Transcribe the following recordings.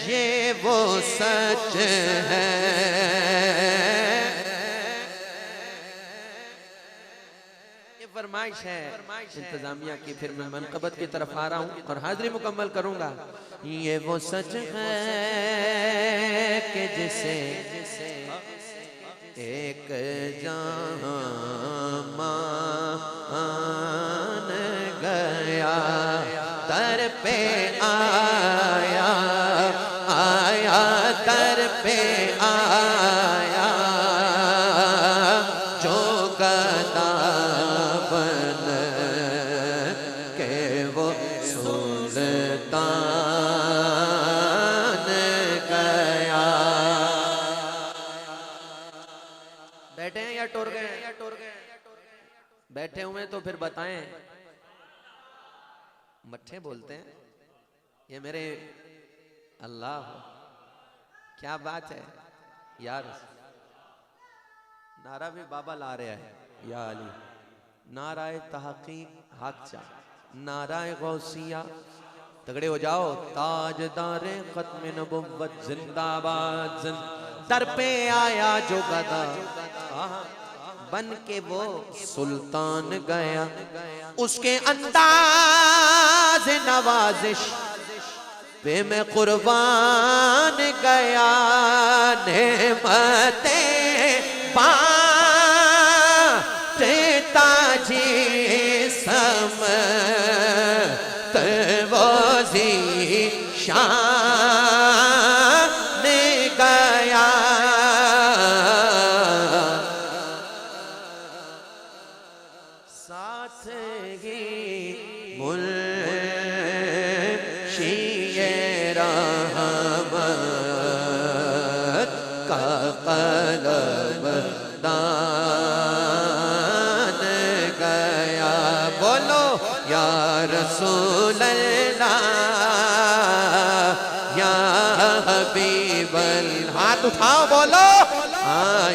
ये वो सच है। ये फरमाइश है इंतजामिया की। फिर मैं मनकबत की तरफ आ रहा हूँ और हाजिरी मुकम्मल करूंगा। ये वो सच है कि जिसे एक जहां मान गया, दर पे आया आया, दर पे आया, जो गदा बन के वो सुल्तान गया। बैठे हैं या टुर गए? बैठे हुए तो फिर बताएं। मट्ठे बोलते हैं ये मेरे अल्लाह, क्या बात है यार। नारा भी बाबा ला रहे हैं, या अली नाराए तहकीक हक चा, नाराए गौसिया। तगड़े हो जाओ। ताजदारे खत्म नबुव्वत जिंदाबाद, दर पे आया जो गदा बन के वो सुल्तान गया। उसके अंदाज नवाजिश पे मैं कुर्बान गया। नेमतें बांटता जी समत वो ज़ीशान गया। साथ ही मुर्शिए रहमत का कलमदान गया। बोलो या रसूल अल्लाह, या हबीब अल्लाह। हाथ उठाओ बोलो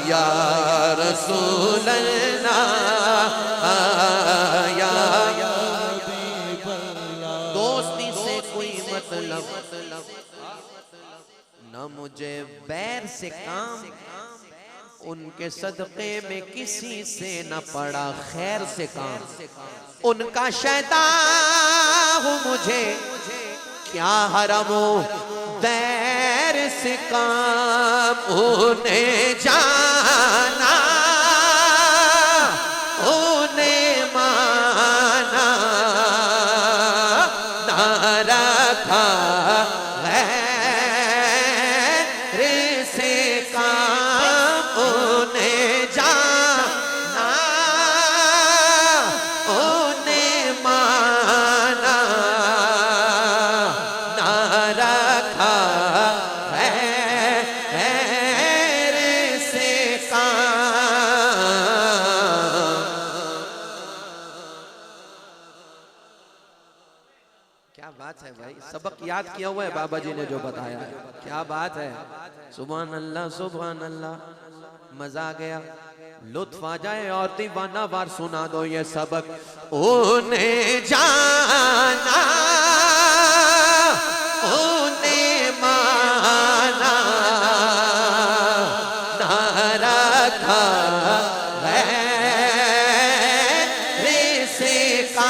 या रसूल अल्लाह, या दोस्ती से कोई मतलब न मुझे बैर से काम, उनके सदक़े में किसी से न पड़ा खैर से काम। उनका शैता हूँ मुझे क्या हरमो दैर से काम। उन्हें जाना उन्हें माना, ना रखा गैर से काम। उन्हें जाना उन्हें माना, ना रखा गैर से काम। क्या बात है भाई, सबक याद किया हुआ है बाबा जी ने जो बताया है। क्या बात है, सुभान अल्लाह सुभान अल्लाह। मजा आ गया, लुत्फ आ जाए और दीवाना वार सुना दो ये सबक। उन्हें जाना उन्हें माना, ना रखा गैर से काम।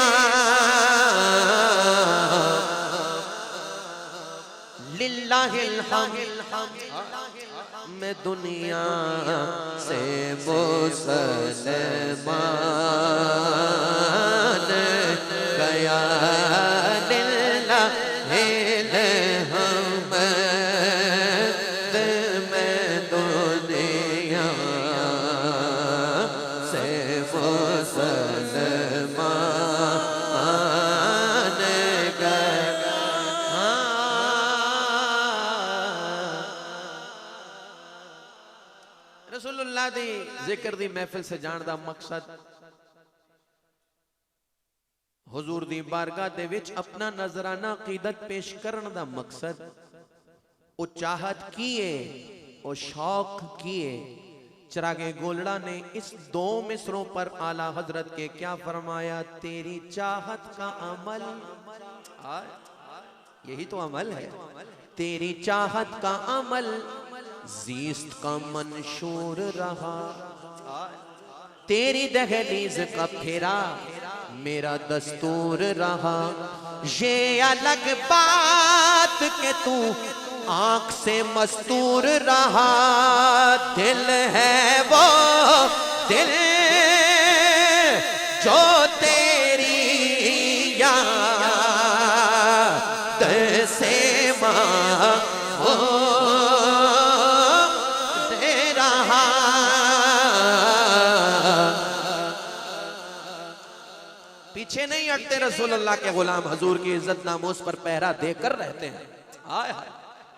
लिल्लाहिल हम्द, मैं दुनिया से मुसलमान गया। लिल्लाहिल हम्द, मैं दुनिया से मुसलमान गया। रसूलुल्लाह दी जिक्र दी महफिल से जान दा मकसद, हुजूर दी बारगाह दे विच अपना नजराना अकीदत पेश करन दा मकसद। ओ चाहत किए, ओ शौक किए। चिरागे गोलड़ा ने इस दो मिसरों पर आला हजरत के क्या फरमाया? तेरी चाहत का अमल, यही तो अमल है। तेरी चाहत का अमल जीस्त का मंशूर रहा, तेरी दहलीज का फेरा मेरा दस्तूर रहा। ये अलग बात के तू आंख से मस्तूर रहा, दिल है वो दिल जो तेरी याद से हो दे रहा। पीछे नहीं हटते रसूल अल्लाह के गुलाम, हजूर की इज्जत नामोस पर पहरा देकर रहते हैं। हाय हाय,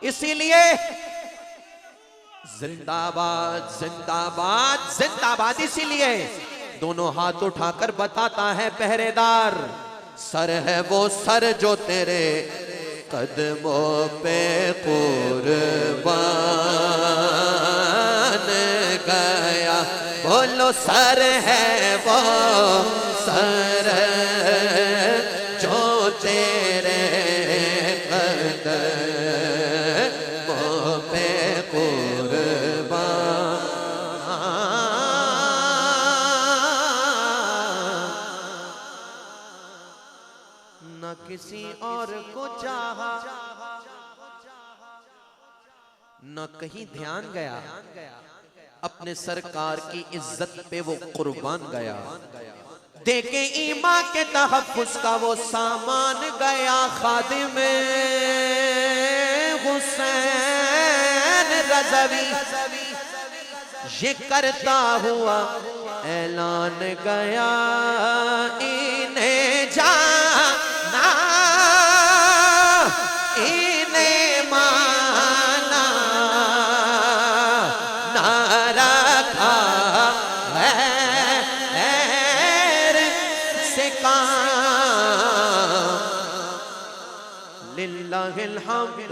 इसीलिए जिंदाबाद जिंदाबाद जिंदाबाद। इसीलिए दोनों हाथ उठाकर बताता है पहरेदार, सर है वो सर जो तेरे कदमों पे कुर्बान गया। बोलो सर है वो सर जो तेरे कदमों पे कुर्बान। न किसी और को चाहा, न कहीं ध्यान गया, अपने सरकार की इज्जत पे वो कुर्बान गया। देके ईमा के तहफ्फुज़ का वो सामान गया। खादिम हुसैन रज़वी ये करता हुआ ऐलान गया, इन्हें जाना इन्हें माना ना रखा गैर से काम। लिल्लाहिल हम्द,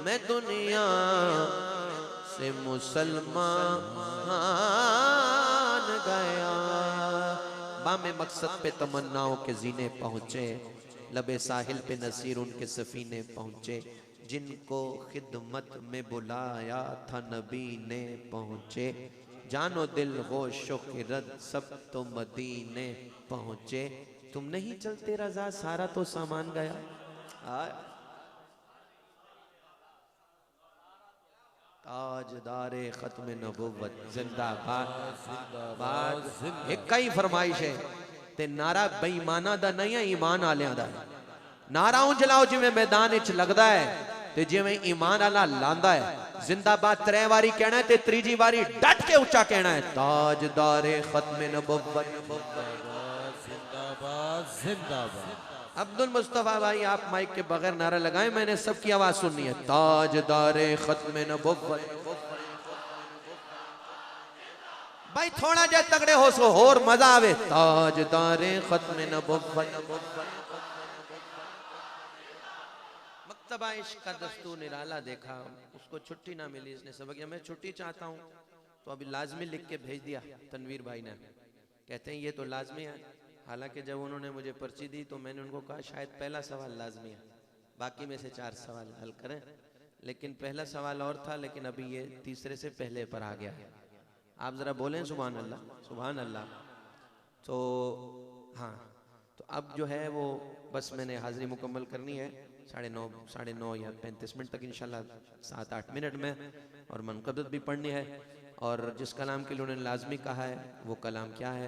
मैं दुनिया से मुसलमान गया। बामे मकसद पे तमन्नाओं के जीने पहुँचे, लबे साहिल पे नसीर उनके सफीने पहुँचे। जिनको खिदमत में बुलाया था नबी ने पहुँचे। जानो दिल होश रद सब तो मदीने पहुँचे। तुम नहीं चलते रजा सारा तो सामान गया। ताजदारे खत्म नबुव्वत जिंदाबाद जिंदाबाद। एक कई फरमाइश है ते नारा बेईमाना दा नहीं है, ईमान आलियां दा। नारा उंज लाओ जिवें मैदान विच लगदा है ते जिवें ईमान आला लांदा है। जिंदाबाद 3 वारी कहना है ते तीजी वारी डट के ऊंचा कहना है, ताजदारे खत्म नबुव्वत जिंदाबाद जिंदाबाद। अब्दुल मुस्तफा भाई आप माइक के बगैर नारा लगाएं, मैंने सबकी आवाज सुननी है। ताजदारे खत्म नबुव्वत। भाई थोड़ा जा तगड़े हो सो और मजा आवे। ताजदारे खत्म नबुव्वत। मक्तबा इश्क का दस्तूर निराला देखा, उसको छुट्टी ना मिली, इसने सबक दिया मैं छुट्टी चाहता हूँ, तो अभी लाजमी लिख के भेज दिया तनवीर भाई ने। कहते हैं ये तो लाजमी है। हालांकि जब उन्होंने मुझे पर्ची दी तो मैंने उनको कहा शायद पहला सवाल लाजमी है, बाकी में से 4 सवाल हल करें। लेकिन पहला सवाल और था, लेकिन अभी ये तीसरे से पहले पर आ गया। आप ज़रा बोलें सुभान अल्लाह सुभान अल्लाह। तो हाँ, तो अब जो है वो बस मैंने हाज़िरी मुकम्मल करनी है 9:30 या 35 मिनट तक इंशाल्लाह, 7-8 मिनट में, और मनक़बत भी पढ़नी है। और जिस कलाम के लिए उन्होंने लाजमी कहा है वो कलाम क्या है